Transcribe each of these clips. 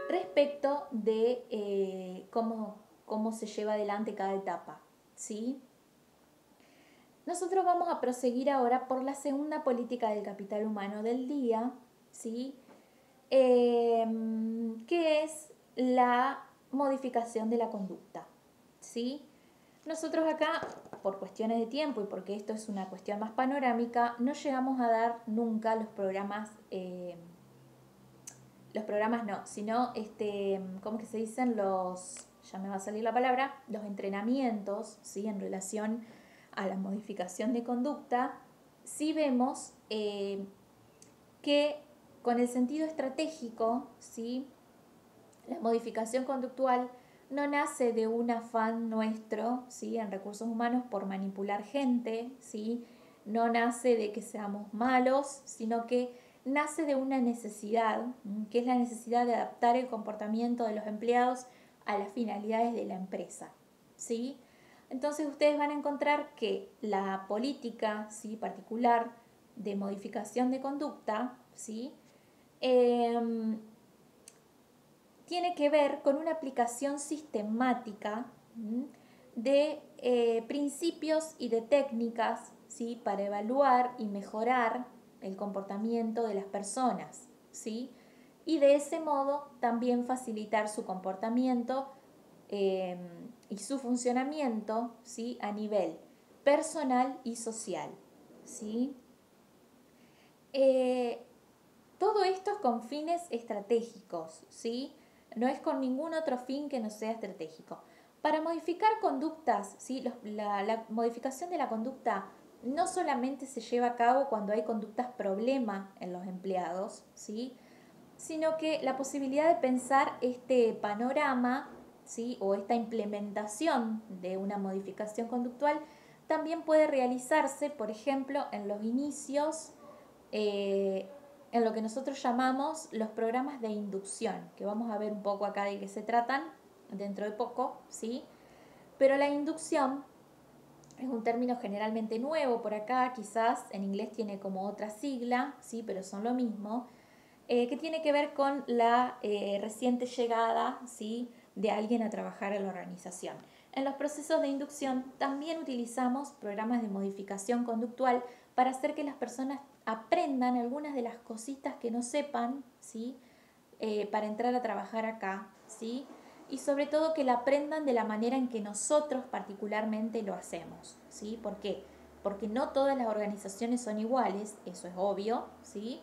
respecto de cómo se lleva adelante cada etapa, ¿sí? Nosotros vamos a proseguir ahora por la segunda política del capital humano del día, ¿sí? Que es la modificación de la conducta, ¿sí? Nosotros acá, por cuestiones de tiempo y porque esto es una cuestión más panorámica, no llegamos a dar nunca los programas no, sino, ¿cómo que se dicen? Ya me va a salir la palabra, los entrenamientos, ¿sí? En relación a la modificación de conducta, sí vemos que con el sentido estratégico, ¿sí? La modificación conductual no nace de un afán nuestro, ¿sí? En recursos humanos por manipular gente, ¿sí? No nace de que seamos malos, sino que nace de una necesidad, que es la necesidad de adaptar el comportamiento de los empleados a las finalidades de la empresa, ¿sí? Entonces ustedes van a encontrar que la política, ¿sí? Particular de modificación de conducta, ¿sí? Tiene que ver con una aplicación sistemática de principios y de técnicas, ¿sí? Para evaluar y mejorar el comportamiento de las personas, ¿sí? Y de ese modo también facilitar su comportamiento y su funcionamiento, ¿sí? A nivel personal y social, ¿sí? Todo esto es con fines estratégicos, ¿sí? No es con ningún otro fin que no sea estratégico. Para modificar conductas, ¿sí? La modificación de la conducta no solamente se lleva a cabo cuando hay conductas problema en los empleados, ¿sí? Sino que la posibilidad de pensar este panorama, ¿sí? O esta implementación de una modificación conductual también puede realizarse, por ejemplo, en los inicios, en lo que nosotros llamamos los programas de inducción, que vamos a ver un poco acá de qué se tratan dentro de poco, ¿sí? Pero la inducción es un término generalmente nuevo por acá, quizás en inglés tiene como otra sigla, ¿sí? Pero son lo mismo, que tiene que ver con la reciente llegada, ¿sí? De alguien a trabajar en la organización. En los procesos de inducción también utilizamos programas de modificación conductual para hacer que las personas aprendan algunas de las cositas que no sepan, ¿sí? Para entrar a trabajar acá, ¿sí? Y sobre todo que la aprendan de la manera en que nosotros particularmente lo hacemos, ¿sí? ¿Por qué? Porque no todas las organizaciones son iguales, eso es obvio, ¿sí?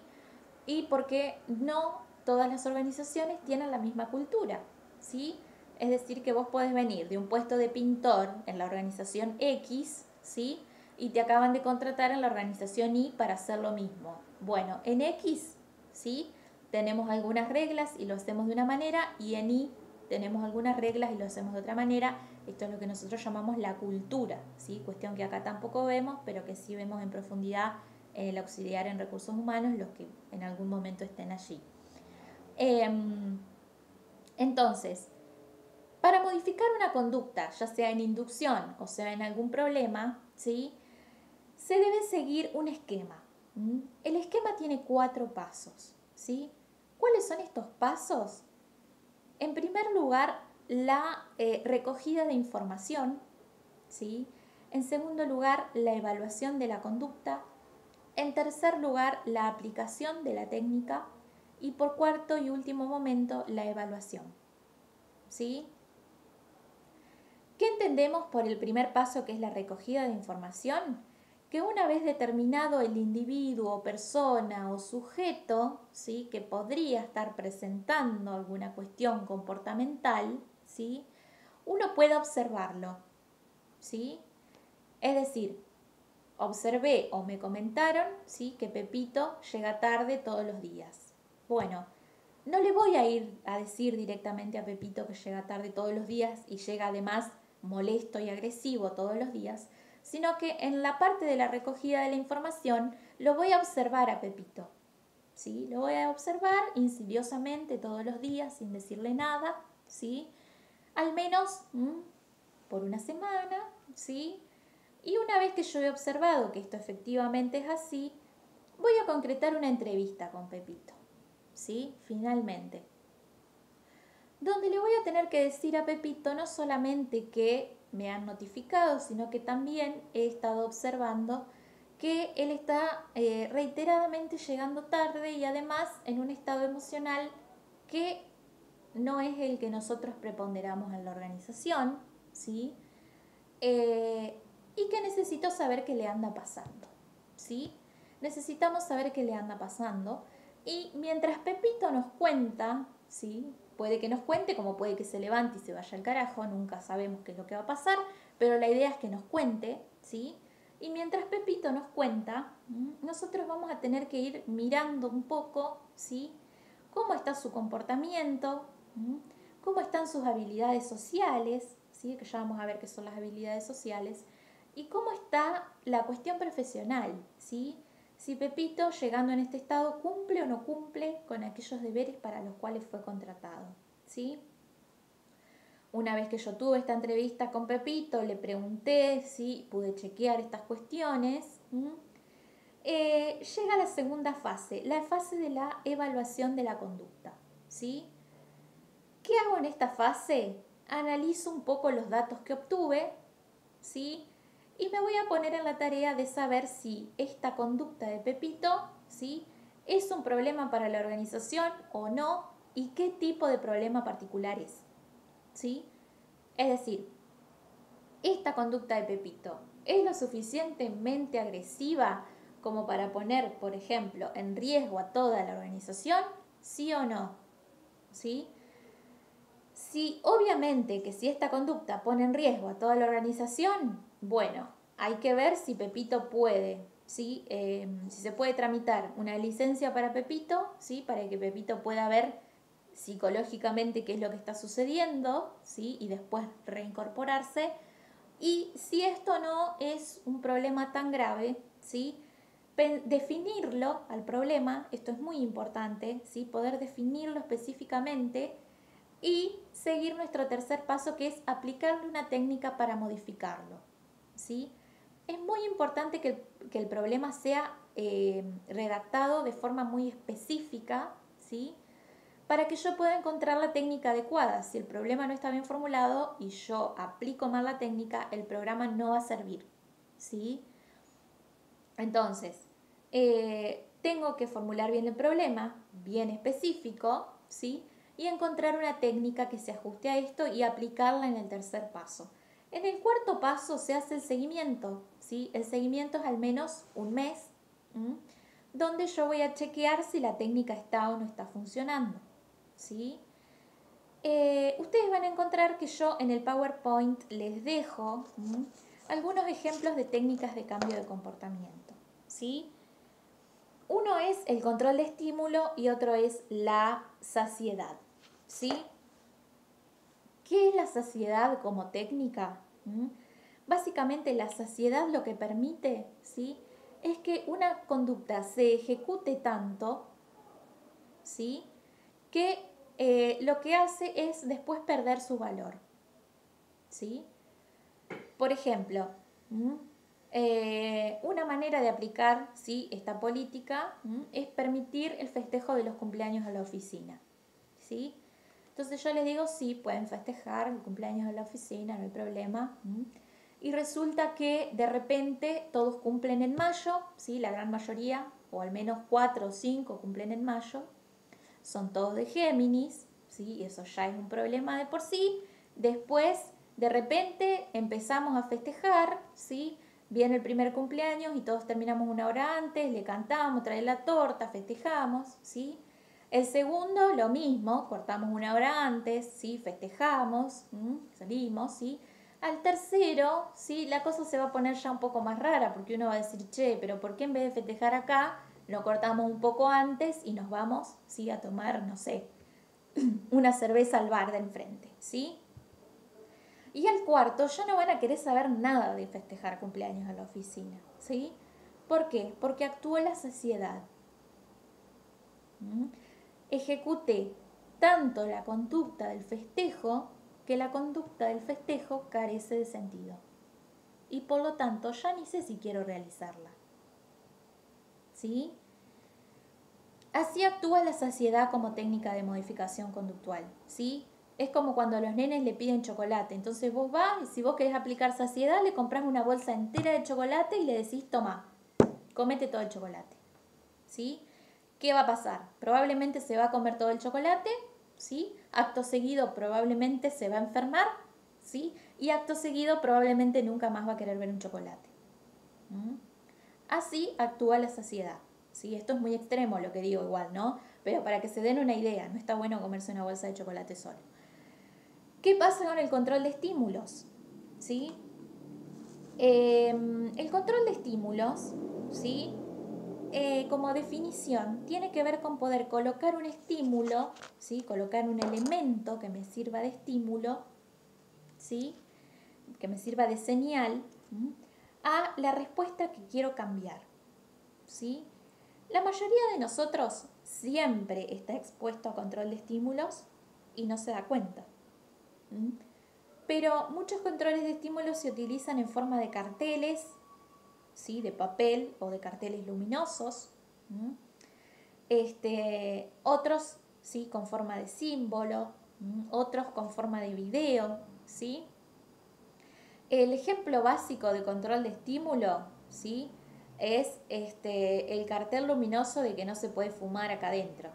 Y porque no todas las organizaciones tienen la misma cultura, ¿sí? Es decir, que vos podés venir de un puesto de pintor en la organización X, ¿sí? Y te acaban de contratar en la organización Y para hacer lo mismo. Bueno, en X, ¿sí? Tenemos algunas reglas y lo hacemos de una manera, y en Y tenemos algunas reglas y lo hacemos de otra manera. Esto es lo que nosotros llamamos la cultura, ¿sí? Cuestión que acá tampoco vemos, pero que sí vemos en profundidad en el auxiliar en recursos humanos, los que en algún momento estén allí. Entonces, para modificar una conducta, ya sea en inducción o sea en algún problema, ¿sí? Se debe seguir un esquema. El esquema tiene 4 pasos, ¿sí? ¿Cuáles son estos pasos? En primer lugar, la recogida de información, ¿sí? En segundo lugar, la evaluación de la conducta. En tercer lugar, la aplicación de la técnica. Y por cuarto y último momento, la evaluación, ¿sí? ¿Qué entendemos por el primer paso, que es la recogida de información? Que una vez determinado el individuo, persona o sujeto, ¿sí? Que podría estar presentando alguna cuestión comportamental, ¿sí? Uno puede observarlo, ¿sí? Es decir, observé o me comentaron, ¿sí? Que Pepito llega tarde todos los días. Bueno, no le voy a ir a decir directamente a Pepito que llega tarde todos los días y llega además molesto y agresivo todos los días, sino que en la parte de la recogida de la información lo voy a observar a Pepito, ¿sí? Lo voy a observar insidiosamente todos los días sin decirle nada, ¿sí? Al menos por una semana, ¿sí? Y una vez que yo he observado que esto efectivamente es así, voy a concretar una entrevista con Pepito, ¿sí? Finalmente. donde le voy a tener que decir a Pepito no solamente que me han notificado, sino que también he estado observando que él está reiteradamente llegando tarde y además en un estado emocional que no es el que nosotros preponderamos en la organización, ¿sí? Y que necesito saber qué le anda pasando, ¿sí? Necesitamos saber qué le anda pasando y mientras Pepito nos cuenta, ¿sí? Puede que nos cuente, como puede que se levante y se vaya al carajo, nunca sabemos qué es lo que va a pasar, pero la idea es que nos cuente, ¿sí? Y mientras Pepito nos cuenta, nosotros vamos a tener que ir mirando un poco, ¿sí? Cómo está su comportamiento, cómo están sus habilidades sociales, ¿sí? Que ya vamos a ver qué son las habilidades sociales, y cómo está la cuestión profesional, ¿sí? Si Pepito, llegando en este estado, cumple o no cumple con aquellos deberes para los cuales fue contratado, ¿sí? Una vez que yo tuve esta entrevista con Pepito, le pregunté si pude chequear estas cuestiones. Llega la segunda fase, la fase de la evaluación de la conducta, ¿sí? ¿Qué hago en esta fase? Analizo un poco los datos que obtuve, ¿sí? Y me voy a poner en la tarea de saber si esta conducta de Pepito, ¿sí? Es un problema para la organización o no, y qué tipo de problema particular es, ¿sí? Es decir, esta conducta de Pepito es lo suficientemente agresiva como para poner, por ejemplo, en riesgo a toda la organización, sí o no, ¿sí? Si obviamente que si esta conducta pone en riesgo a toda la organización, bueno, hay que ver si Pepito puede, ¿sí? Si se puede tramitar una licencia para Pepito, ¿sí? Para que Pepito pueda ver psicológicamente qué es lo que está sucediendo, ¿sí? Y después reincorporarse. Y si esto no es un problema tan grave, ¿sí? Definirlo al problema, esto es muy importante, ¿sí? Poder definirlo específicamente y seguir nuestro tercer paso, que es aplicarle una técnica para modificarlo, ¿sí? Es muy importante que el problema sea redactado de forma muy específica, ¿sí? Para que yo pueda encontrar la técnica adecuada. Si el problema no está bien formulado y yo aplico mal la técnica, el programa no va a servir, ¿sí? Entonces, tengo que formular bien el problema, bien específico, ¿sí? Y encontrar una técnica que se ajuste a esto y aplicarla en el tercer paso. En el cuarto paso se hace el seguimiento, ¿sí? El seguimiento es al menos un mes, donde yo voy a chequear si la técnica está o no está funcionando, ¿sí? Ustedes van a encontrar que yo en el PowerPoint les dejo algunos ejemplos de técnicas de cambio de comportamiento, ¿sí? Uno es el control de estímulo y otro es la saciedad, ¿sí? ¿Qué es la saciedad como técnica? Básicamente la saciedad lo que permite, ¿sí? Es que una conducta se ejecute tanto, ¿sí? Que lo que hace es después perder su valor, ¿sí? Por ejemplo, una manera de aplicar, ¿sí? Esta política es permitir el festejo de los cumpleaños a la oficina, ¿sí? Entonces yo les digo, sí, pueden festejar el cumpleaños en la oficina, no hay problema. Y resulta que de repente todos cumplen en mayo, ¿sí? La gran mayoría, o al menos 4 o 5 cumplen en mayo. Son todos de Géminis, ¿sí? Eso ya es un problema de por sí. Después, de repente, empezamos a festejar, ¿sí? Viene el primer cumpleaños y todos terminamos una hora antes, le cantamos, trae la torta, festejamos, ¿sí? El segundo, lo mismo, cortamos una hora antes, ¿sí? Festejamos, salimos, ¿sí? Al tercero, ¿sí? La cosa se va a poner ya un poco más rara, porque uno va a decir, che, pero ¿por qué en vez de festejar acá, lo cortamos un poco antes y nos vamos, ¿sí? A tomar, no sé, una cerveza al bar de enfrente, ¿sí? Y al cuarto ya no van a querer saber nada de festejar cumpleaños a la oficina, ¿sí? ¿Por qué? Porque actúa la saciedad. Ejecute tanto la conducta del festejo que la conducta del festejo carece de sentido. Y por lo tanto ya ni sé si quiero realizarla. ¿Sí? Así actúa la saciedad como técnica de modificación conductual, ¿sí? Es como cuando a los nenes le piden chocolate. Entonces vos vas y si vos querés aplicar saciedad, le compras una bolsa entera de chocolate y le decís, toma, comete todo el chocolate. ¿Sí? ¿Qué va a pasar? Probablemente se va a comer todo el chocolate, ¿sí? Acto seguido probablemente se va a enfermar, ¿sí? Y acto seguido probablemente nunca más va a querer ver un chocolate. ¿Mm? Así actúa la saciedad. ¿Sí? Esto es muy extremo lo que digo igual, ¿no? Pero para que se den una idea, no está bueno comerse una bolsa de chocolate solo. ¿Qué pasa con el control de estímulos? ¿Sí? El control de estímulos, ¿sí? Como definición, tiene que ver con poder colocar un estímulo, ¿sí? Colocar un elemento que me sirva de estímulo, ¿sí? Que me sirva de señal, a la respuesta que quiero cambiar, ¿sí? La mayoría de nosotros siempre está expuesto a control de estímulos y no se da cuenta. Pero muchos controles de estímulos se utilizan en forma de carteles, ¿sí? De papel o de carteles luminosos. Otros, ¿sí? Con forma de símbolo, otros con forma de video, ¿sí? El ejemplo básico de control de estímulo, ¿sí? Es el cartel luminoso de que no se puede fumar acá adentro,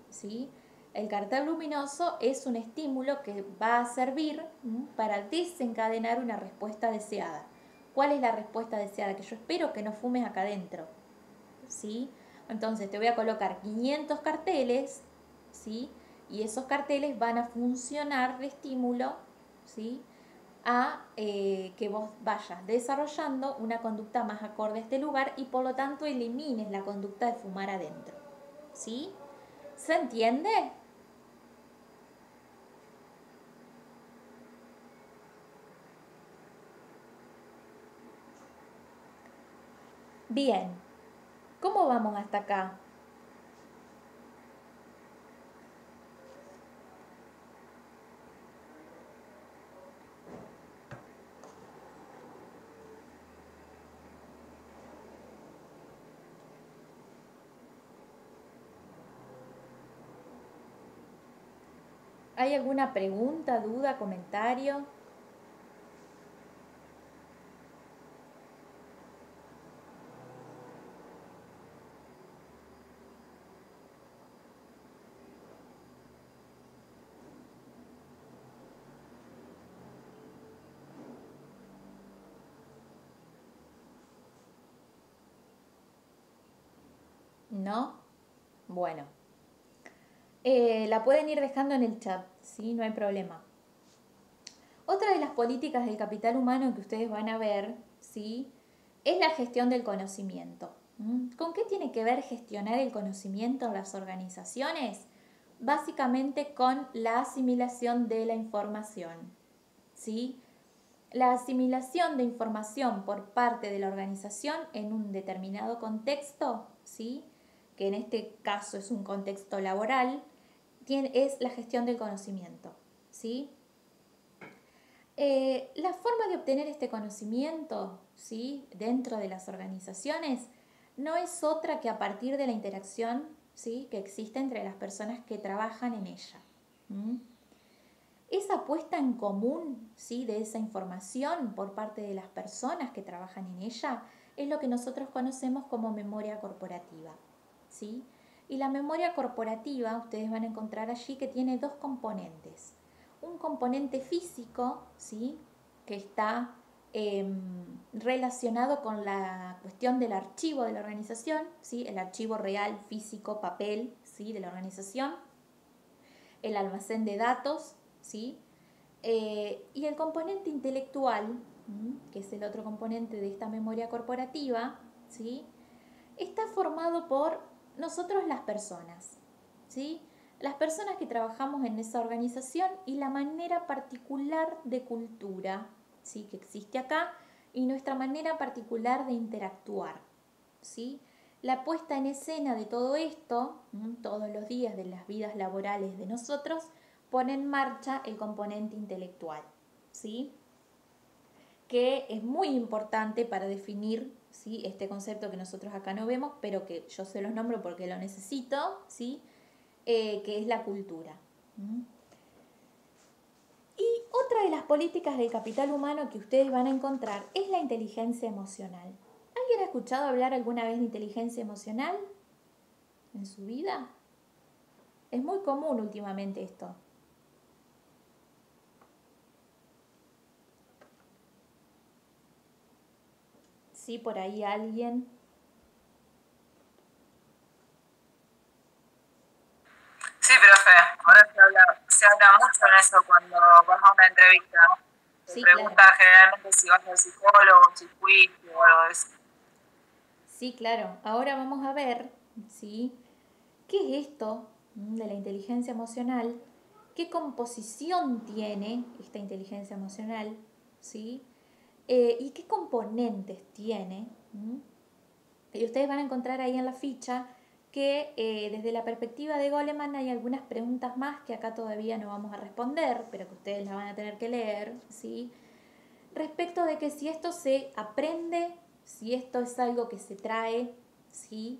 ¿sí? El cartel luminoso es un estímulo que va a servir para desencadenar una respuesta deseada. ¿Cuál es la respuesta deseada? Que yo espero que no fumes acá adentro, ¿sí? Entonces te voy a colocar 500 carteles, ¿sí? Y esos carteles van a funcionar de estímulo, ¿sí? A que vos vayas desarrollando una conducta más acorde a este lugar y por lo tanto elimines la conducta de fumar adentro, ¿sí? ¿Se entiende? Bien, ¿cómo vamos hasta acá? ¿Hay alguna pregunta, duda, comentario? ¿No? Bueno, la pueden ir dejando en el chat, ¿sí? No hay problema. Otra de las políticas del capital humano que ustedes van a ver, ¿sí? Es la gestión del conocimiento. ¿Con qué tiene que ver gestionar el conocimiento en las organizaciones? Básicamente con la asimilación de la información, ¿sí? La asimilación de información por parte de la organización en un determinado contexto, ¿sí? Que en este caso es un contexto laboral, es la gestión del conocimiento, ¿sí? La forma de obtener este conocimiento, ¿sí? Dentro de las organizaciones no es otra que a partir de la interacción, ¿sí? Que existe entre las personas que trabajan en ella. Esa puesta en común, ¿sí? De esa información por parte de las personas que trabajan en ella es lo que nosotros conocemos como memoria corporativa, ¿sí? Y la memoria corporativa, ustedes van a encontrar allí que tiene dos componentes. Un componente físico, ¿sí? Que está relacionado con la cuestión del archivo de la organización, ¿sí? El archivo real, físico, papel, ¿sí? De la organización. El almacén de datos, ¿sí? Y el componente intelectual, que es el otro componente de esta memoria corporativa, ¿sí? Está formado por nosotros las personas, ¿sí? Las personas que trabajamos en esa organización y la manera particular de cultura, ¿sí? Que existe acá y nuestra manera particular de interactuar, ¿sí? La puesta en escena de todo esto, todos los días de las vidas laborales de nosotros, pone en marcha el componente intelectual, ¿sí? Que es muy importante para definir, ¿sí? Este concepto que nosotros acá no vemos, pero que yo se los nombro porque lo necesito, ¿sí? Que es la cultura. políticas del capital humano que ustedes van a encontrar es la inteligencia emocional. ¿Alguien ha escuchado hablar alguna vez de inteligencia emocional en su vida? Es muy común últimamente esto. Sí, por ahí alguien. Sí, profe, ahora se habla mucho en eso cuando vas a una entrevista. Te Sí, preguntan claro. generalmente si vas al psicólogo, si fuiste o algo de eso. Sí, claro. Ahora vamos a ver, ¿sí? ¿Qué es esto de la inteligencia emocional? ¿Qué composición tiene esta inteligencia emocional? ¿Sí? ¿Y qué componentes tiene? Y ustedes van a encontrar ahí en la ficha que desde la perspectiva de Goleman hay algunas preguntas más que acá todavía no vamos a responder, pero que ustedes las van a tener que leer, ¿sí? Respecto de que si esto se aprende, si esto es algo que se trae, ¿sí?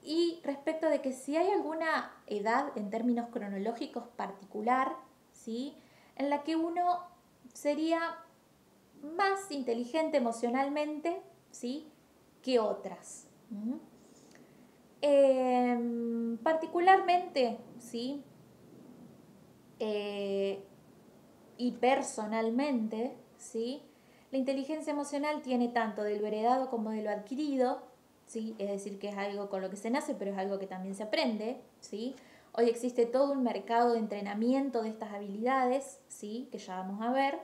Y respecto de que si hay alguna edad en términos cronológicos particular, ¿sí? En la que uno sería más inteligente emocionalmente, ¿sí? Que otras. Particularmente, ¿sí? Y personalmente, ¿sí? La inteligencia emocional tiene tanto de lo heredado como de lo adquirido, ¿sí? Es decir, que es algo con lo que se nace, pero es algo que también se aprende, ¿sí? Hoy existe todo un mercado de entrenamiento de estas habilidades, ¿sí? Que ya vamos a ver,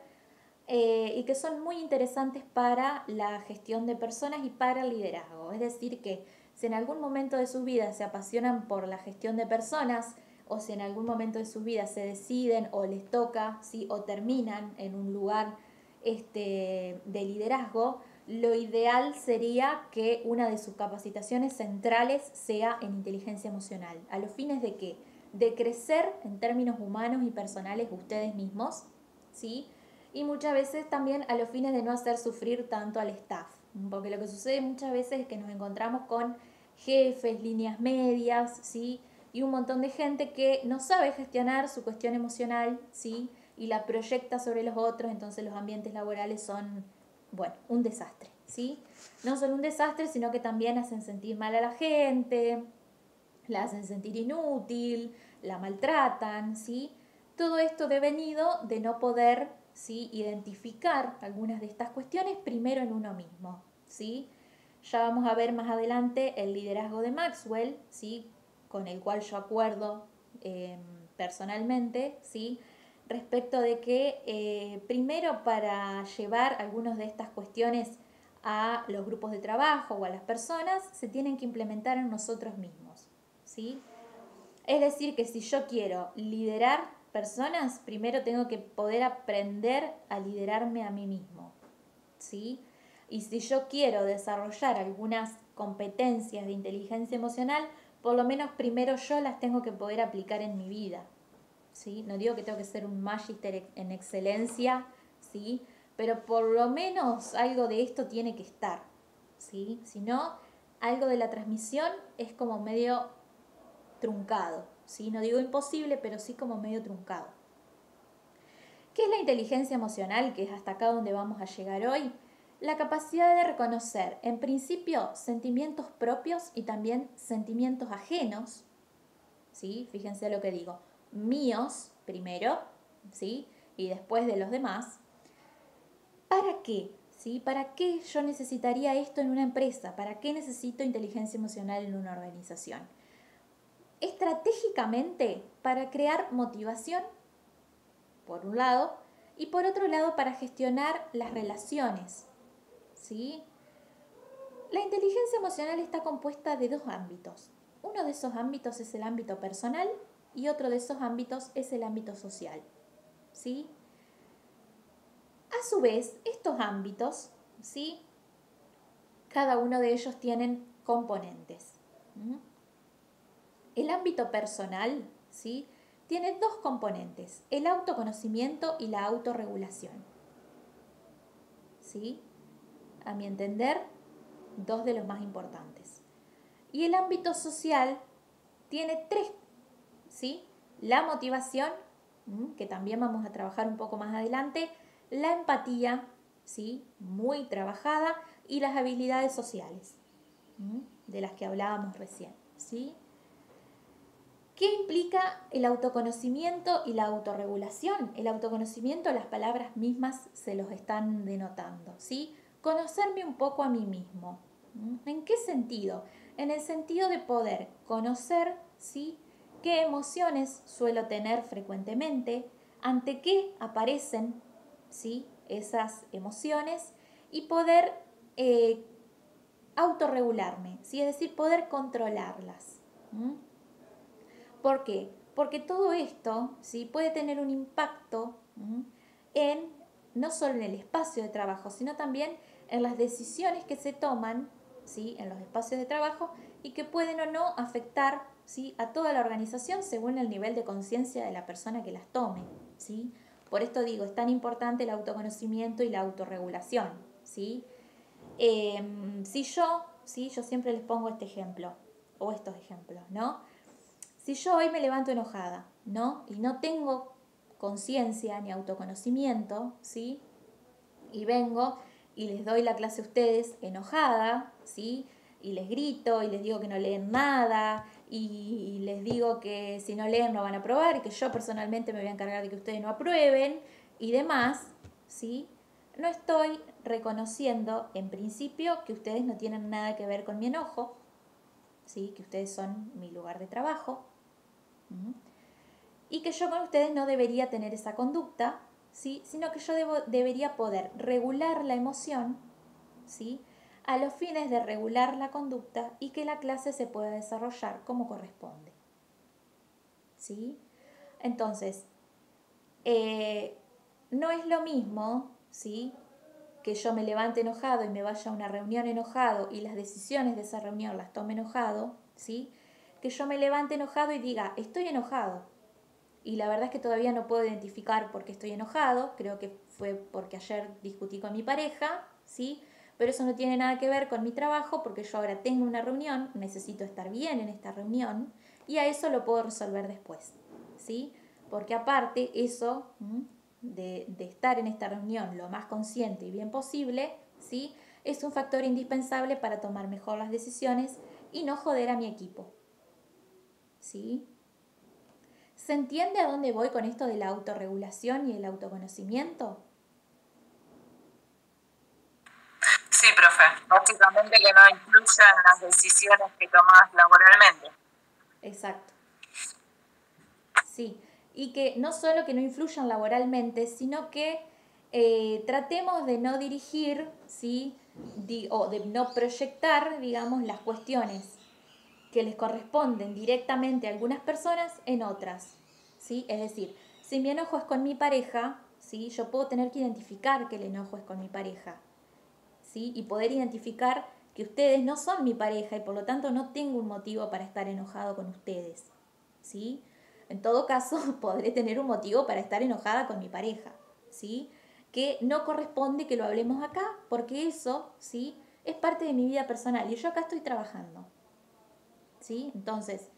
y que son muy interesantes para la gestión de personas y para el liderazgo. Es decir, que si en algún momento de sus vidas se apasionan por la gestión de personas, o si en algún momento de sus vidas se deciden o les toca, ¿sí? O terminan en un lugar de liderazgo, lo ideal sería que una de sus capacitaciones centrales sea en inteligencia emocional. ¿A los fines de qué? De crecer en términos humanos y personales ustedes mismos, ¿sí? Y muchas veces también a los fines de no hacer sufrir tanto al staff, porque lo que sucede muchas veces es que nos encontramos con jefes, líneas medias, ¿sí? Y un montón de gente que no sabe gestionar su cuestión emocional, ¿sí? Y la proyecta sobre los otros, entonces los ambientes laborales son, bueno, un desastre, ¿sí? No solo un desastre, sino que también hacen sentir mal a la gente, la hacen sentir inútil, la maltratan, ¿sí? Todo esto devenido de no poder, ¿sí? Identificar algunas de estas cuestiones primero en uno mismo, ¿sí? Ya vamos a ver más adelante el liderazgo de Maxwell, ¿sí? Con el cual yo acuerdo personalmente, ¿sí? Respecto de que primero para llevar algunas de estas cuestiones a los grupos de trabajo o a las personas, se tienen que implementar en nosotros mismos, ¿sí? Es decir, que si yo quiero liderar personas, primero tengo que poder aprender a liderarme a mí mismo, ¿sí? Y si yo quiero desarrollar algunas competencias de inteligencia emocional, por lo menos primero yo las tengo que poder aplicar en mi vida, ¿sí? No digo que tengo que ser un magíster en excelencia, ¿sí? Pero por lo menos algo de esto tiene que estar, ¿sí? Si no, algo de la transmisión es como medio truncado, ¿sí? No digo imposible, pero sí como medio truncado. ¿Qué es la inteligencia emocional? Que es hasta acá donde vamos a llegar hoy. La capacidad de reconocer, en principio, sentimientos propios y también sentimientos ajenos, ¿sí? Fíjense lo que digo, míos primero, ¿sí? Y después de los demás. ¿Para qué? ¿Sí? ¿Para qué yo necesitaría esto en una empresa? ¿Para qué necesito inteligencia emocional en una organización? Estratégicamente para crear motivación, por un lado, y por otro lado para gestionar las relaciones, ¿sí? La inteligencia emocional está compuesta de dos ámbitos. Uno de esos ámbitos es el ámbito personal y otro de esos ámbitos es el ámbito social, ¿sí? A su vez, estos ámbitos, ¿sí? Cada uno de ellos tienen componentes. El ámbito personal, ¿sí? Tiene dos componentes, el autoconocimiento y la autorregulación, ¿sí? A mi entender, dos de los más importantes. Y el ámbito social tiene tres, ¿sí? La motivación, que también vamos a trabajar un poco más adelante, la empatía, ¿sí? Muy trabajada, y las habilidades sociales, de las que hablábamos recién, ¿sí? ¿Qué implica el autoconocimiento y la autorregulación? El autoconocimiento, las palabras mismas se los están denotando, ¿sí? Conocerme un poco a mí mismo. ¿En qué sentido? En el sentido de poder conocer, ¿sí? Qué emociones suelo tener frecuentemente, ante qué aparecen, ¿sí? Esas emociones, y poder autorregularme, ¿sí? Es decir, poder controlarlas. ¿Por qué? Porque todo esto, ¿sí? Puede tener un impacto en no solo en el espacio de trabajo, sino también en las decisiones que se toman, ¿sí? En los espacios de trabajo, y que pueden o no afectar, ¿sí? A toda la organización según el nivel de conciencia de la persona que las tome, ¿sí? Por esto digo, es tan importante el autoconocimiento y la autorregulación, ¿sí? Yo siempre les pongo este ejemplo, o estos ejemplos, ¿no? Si yo hoy me levanto enojada, ¿no? Y no tengo conciencia ni autoconocimiento, ¿sí? Y vengo y les doy la clase a ustedes enojada, ¿sí? Y les grito y les digo que no leen nada y les digo que si no leen no van a aprobar y que yo personalmente me voy a encargar de que ustedes no aprueben y demás, ¿sí? No estoy reconociendo en principio que ustedes no tienen nada que ver con mi enojo, ¿sí? Que ustedes son mi lugar de trabajo, y que yo con ustedes no debería tener esa conducta, ¿sí? Sino que yo debería poder regular la emoción, ¿sí? A los fines de regular la conducta y que la clase se pueda desarrollar como corresponde, ¿sí? Entonces, no es lo mismo, ¿sí? Que yo me levante enojado y me vaya a una reunión enojado y las decisiones de esa reunión las tome enojado, ¿sí? Que yo me levante enojado y diga, estoy enojado. Y la verdad es que todavía no puedo identificar por qué estoy enojado. Creo que fue porque ayer discutí con mi pareja, ¿sí? Pero eso no tiene nada que ver con mi trabajo porque yo ahora tengo una reunión, necesito estar bien en esta reunión y a eso lo puedo resolver después, ¿sí? Porque aparte eso de estar en esta reunión lo más consciente y bien posible, ¿sí? Es un factor indispensable para tomar mejor las decisiones y no joder a mi equipo, ¿sí? ¿Se entiende a dónde voy con esto de la autorregulación y el autoconocimiento? Sí, profe. Básicamente que no influya en las decisiones que tomás laboralmente. Exacto. Sí, y que no solo que no influyan laboralmente, sino que tratemos de no dirigir, ¿sí? O de no proyectar, digamos, las cuestiones que les corresponden directamente a algunas personas en otras, ¿sí? Es decir, si mi enojo es con mi pareja, ¿sí? Yo puedo tener que identificar que el enojo es con mi pareja, ¿sí? Y poder identificar que ustedes no son mi pareja y por lo tanto no tengo un motivo para estar enojado con ustedes, ¿sí? En todo caso, podré tener un motivo para estar enojada con mi pareja, ¿sí? Que no corresponde que lo hablemos acá, porque eso, ¿sí? Es parte de mi vida personal y yo acá estoy trabajando, ¿sí? Entonces,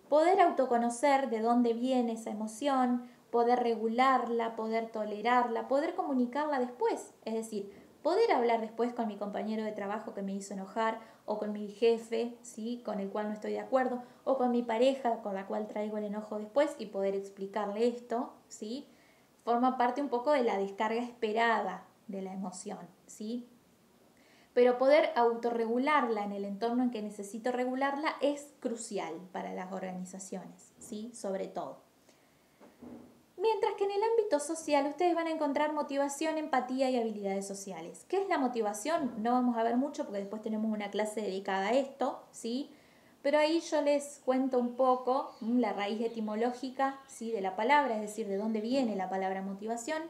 poder autoconocer de dónde viene esa emoción, poder regularla, poder tolerarla, poder comunicarla después, es decir, poder hablar después con mi compañero de trabajo que me hizo enojar, o con mi jefe, ¿sí? Con el cual no estoy de acuerdo, o con mi pareja con la cual traigo el enojo después y poder explicarle esto, ¿sí? Forma parte un poco de la descarga esperada de la emoción, ¿sí? Pero poder autorregularla en el entorno en que necesito regularla es crucial para las organizaciones, ¿sí? Sobre todo. Mientras que en el ámbito social ustedes van a encontrar motivación, empatía y habilidades sociales. ¿Qué es la motivación? No vamos a ver mucho porque después tenemos una clase dedicada a esto, ¿sí? Pero ahí yo les cuento un poco la raíz etimológica, ¿sí? De la palabra, es decir, de dónde viene la palabra motivación.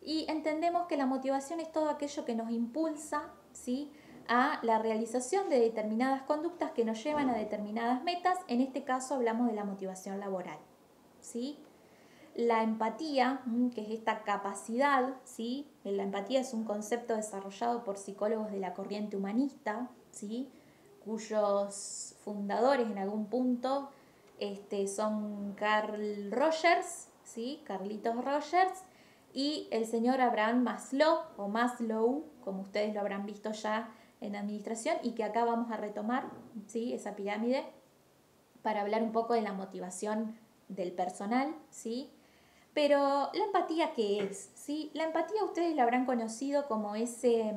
Y entendemos que la motivación es todo aquello que nos impulsa, ¿sí? A la realización de determinadas conductas que nos llevan a determinadas metas. En este caso hablamos de la motivación laboral, ¿sí? La empatía, que es esta capacidad, ¿sí? La empatía es un concepto desarrollado por psicólogos de la corriente humanista, ¿sí? Cuyos fundadores en algún punto son Carl Rogers, ¿sí? Carlitos Rogers y el señor Abraham Maslow, o Maslow, como ustedes lo habrán visto ya en administración, y que acá vamos a retomar, ¿sí? Esa pirámide para hablar un poco de la motivación del personal, ¿sí? Pero la empatía, ¿qué es? ¿Sí? La empatía ustedes la habrán conocido como esa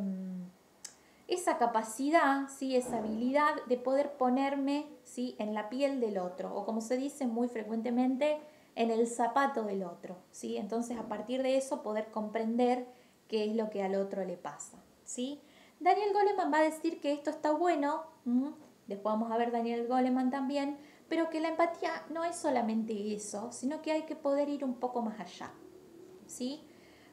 capacidad, ¿sí? Esa habilidad de poder ponerme, ¿sí? En la piel del otro, o como se dice muy frecuentemente, en el zapato del otro, ¿sí? Entonces, a partir de eso, poder comprender qué es lo que al otro le pasa, ¿sí? Daniel Goleman va a decir que esto está bueno, después vamos a ver Daniel Goleman también, pero que la empatía no es solamente eso, sino que hay que poder ir un poco más allá, ¿sí?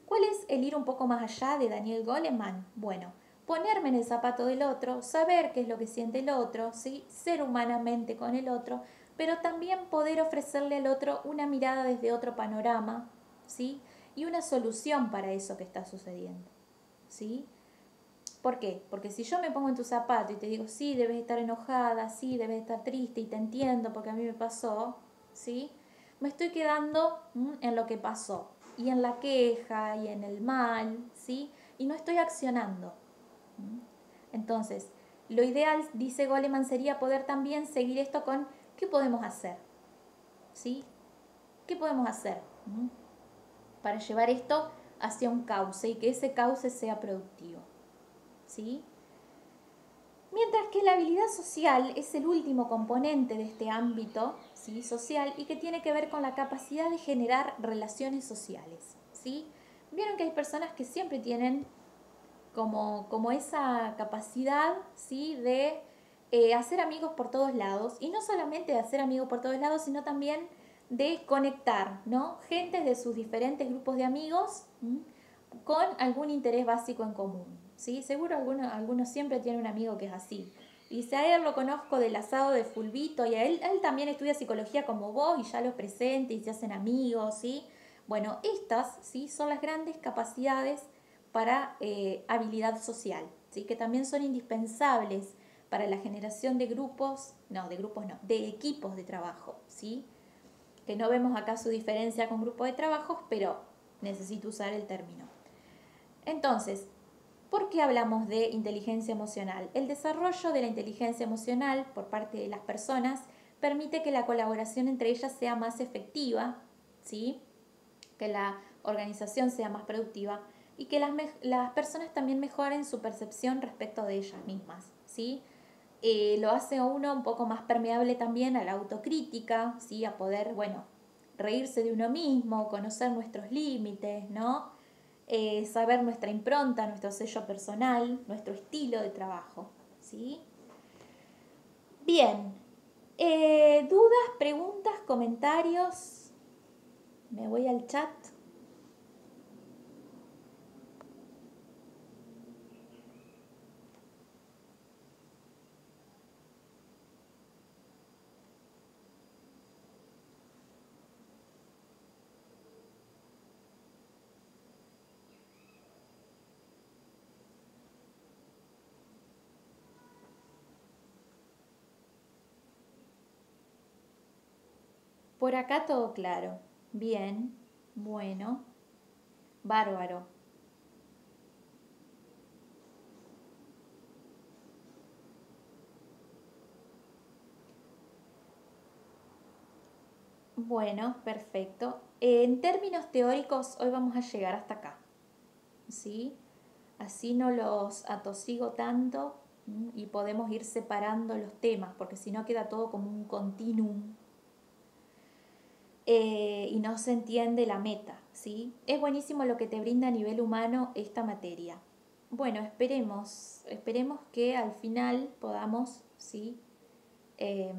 ¿Cuál es el ir un poco más allá de Daniel Goleman? Bueno, ponerme en el zapato del otro, saber qué es lo que siente el otro, ¿sí? Ser humanamente con el otro, pero también poder ofrecerle al otro una mirada desde otro panorama, ¿sí? Y una solución para eso que está sucediendo, ¿sí? ¿Por qué? Porque si yo me pongo en tu zapato y te digo, sí, debes estar enojada, sí, debes estar triste y te entiendo porque a mí me pasó, ¿sí? Me estoy quedando en lo que pasó y en la queja y en el mal, ¿sí? Y no estoy accionando. Entonces, lo ideal, dice Goleman, sería poder también seguir esto con ¿qué podemos hacer? ¿Sí? ¿Qué podemos hacer para llevar esto hacia un cauce y que ese cauce sea productivo? ¿Sí? Mientras que la habilidad social es el último componente de este ámbito, ¿sí? Social, y que tiene que ver con la capacidad de generar relaciones sociales, ¿sí? Vieron que hay personas que siempre tienen como esa capacidad, ¿sí? De hacer amigos por todos lados, y no solamente de hacer amigos por todos lados, sino también de conectar, ¿no? Gentes de sus diferentes grupos de amigos con algún interés básico en común, ¿sí? Seguro algunos siempre tienen un amigo que es así. Y dice, a él lo conozco del asado de Fulvito y él también estudia psicología como vos y ya los presenta y se hacen amigos, ¿sí? Bueno, estas, ¿sí? Son las grandes capacidades para habilidad social, ¿sí? Que también son indispensables para la generación de grupos, de equipos de trabajo, ¿sí? Que no vemos acá su diferencia con grupo de trabajos, pero necesito usar el término. Entonces, ¿por qué hablamos de inteligencia emocional? El desarrollo de la inteligencia emocional por parte de las personas permite que la colaboración entre ellas sea más efectiva, ¿sí? Que la organización sea más productiva y que las personas también mejoren su percepción respecto de ellas mismas, ¿sí? Lo hace a uno un poco más permeable también a la autocrítica, ¿sí? A poder, bueno, reírse de uno mismo, conocer nuestros límites, ¿no? Saber nuestra impronta, nuestro sello personal, nuestro estilo de trabajo, ¿sí? Bien, dudas, preguntas, comentarios. Me voy al chat. Por acá todo claro. Bien, bueno, bárbaro. Bueno, perfecto. En términos teóricos, hoy vamos a llegar hasta acá, ¿sí? Así no los atosigo tanto y podemos ir separando los temas, porque si no queda todo como un continuum y no se entiende la meta, ¿sí? Es buenísimo lo que te brinda a nivel humano esta materia. Bueno, esperemos que al final podamos, ¿sí? Eh,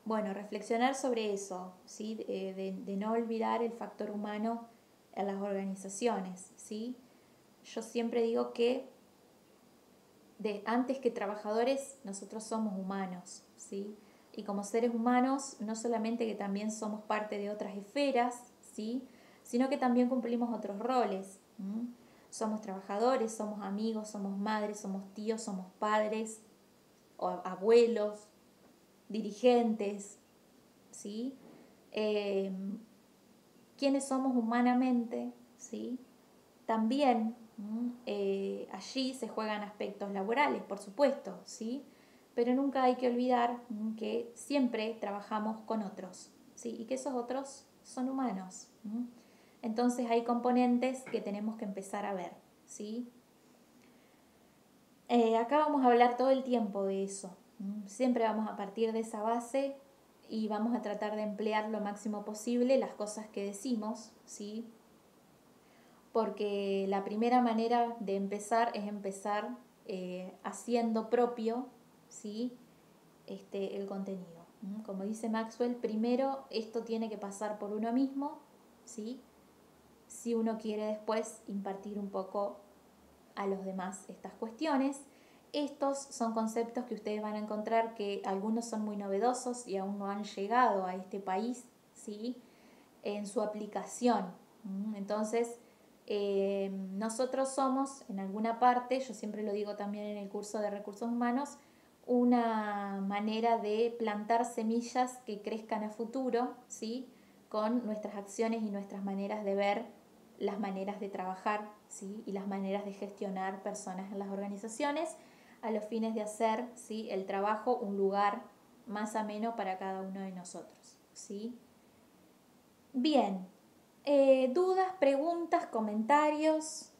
bueno, reflexionar sobre eso, ¿sí? De no olvidar el factor humano en las organizaciones, ¿sí? Yo siempre digo que antes que trabajadores, nosotros somos humanos, ¿sí? Y como seres humanos, no solamente que también somos parte de otras esferas, ¿sí? Sino que también cumplimos otros roles. Somos trabajadores, somos amigos, somos madres, somos tíos, somos padres, o abuelos, dirigentes, ¿sí? Eh, quiénes somos humanamente, ¿sí? También allí se juegan aspectos laborales, por supuesto, ¿sí? Pero nunca hay que olvidar que siempre trabajamos con otros, ¿sí? Y que esos otros son humanos. Entonces hay componentes que tenemos que empezar a ver, ¿sí? Acá vamos a hablar todo el tiempo de eso. Siempre vamos a partir de esa base y vamos a tratar de emplear lo máximo posible las cosas que decimos, ¿sí? Porque la primera manera de empezar es empezar haciendo propio, ¿sí? El contenido. Como dice Maxwell, primero esto tiene que pasar por uno mismo, ¿sí? Si uno quiere después impartir un poco a los demás estas cuestiones. Estos son conceptos que ustedes van a encontrar que algunos son muy novedosos y aún no han llegado a este país, ¿sí? En su aplicación. Entonces, nosotros somos, en alguna parte, yo siempre lo digo también en el curso de recursos humanos, una manera de plantar semillas que crezcan a futuro, ¿sí? Con nuestras acciones y nuestras maneras de ver, las maneras de trabajar, ¿sí? Y las maneras de gestionar personas en las organizaciones, a los fines de hacer, ¿sí? El trabajo un lugar más ameno para cada uno de nosotros, ¿sí? Bien, dudas, preguntas, comentarios.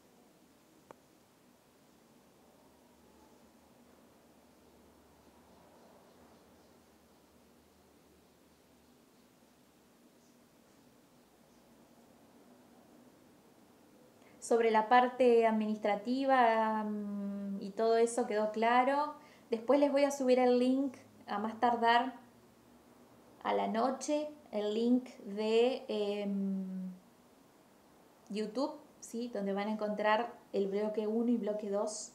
Sobre la parte administrativa y todo eso quedó claro. Después les voy a subir el link a más tardar a la noche, el link de YouTube, ¿sí? Donde van a encontrar el bloque 1 y bloque 2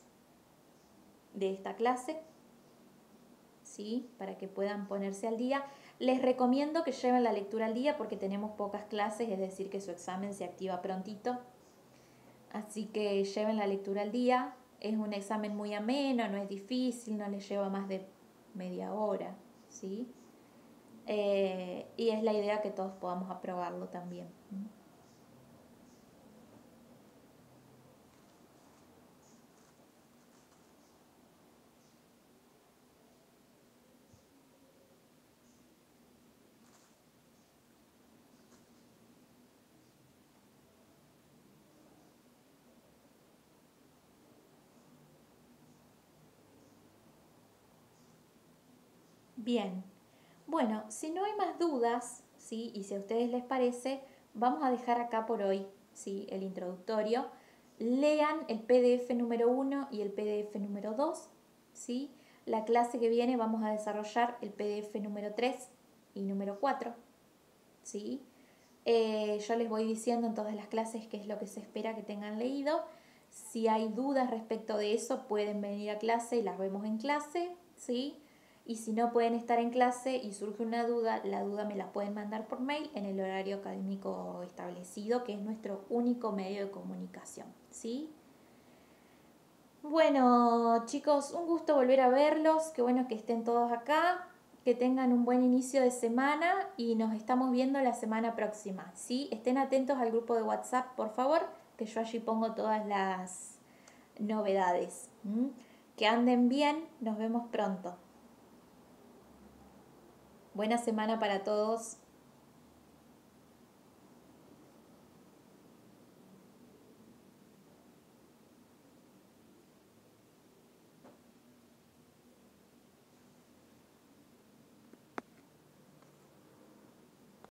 de esta clase, ¿sí? Para que puedan ponerse al día. Les recomiendo que lleven la lectura al día porque tenemos pocas clases, es decir, que su examen se activa prontito. Así que lleven la lectura al día. Es un examen muy ameno, no es difícil, no les lleva más de media hora, ¿sí? Y es la idea que todos podamos aprobarlo también. Bien, bueno, si no hay más dudas, ¿sí? Y si a ustedes les parece, vamos a dejar acá por hoy, ¿sí? El introductorio. Lean el PDF número 1 y el PDF número 2, ¿sí? La clase que viene vamos a desarrollar el PDF número 3 y número 4, ¿sí? Yo les voy diciendo en todas las clases qué es lo que se espera que tengan leído. Si hay dudas respecto de eso, pueden venir a clase y las vemos en clase, ¿sí? Y si no pueden estar en clase y surge una duda, la duda me la pueden mandar por mail en el horario académico establecido, que es nuestro único medio de comunicación, ¿sí? Bueno, chicos, un gusto volver a verlos. Qué bueno que estén todos acá. Que tengan un buen inicio de semana y nos estamos viendo la semana próxima, ¿sí? Estén atentos al grupo de WhatsApp, por favor, que yo allí pongo todas las novedades. Que anden bien, nos vemos pronto. Buena semana para todos.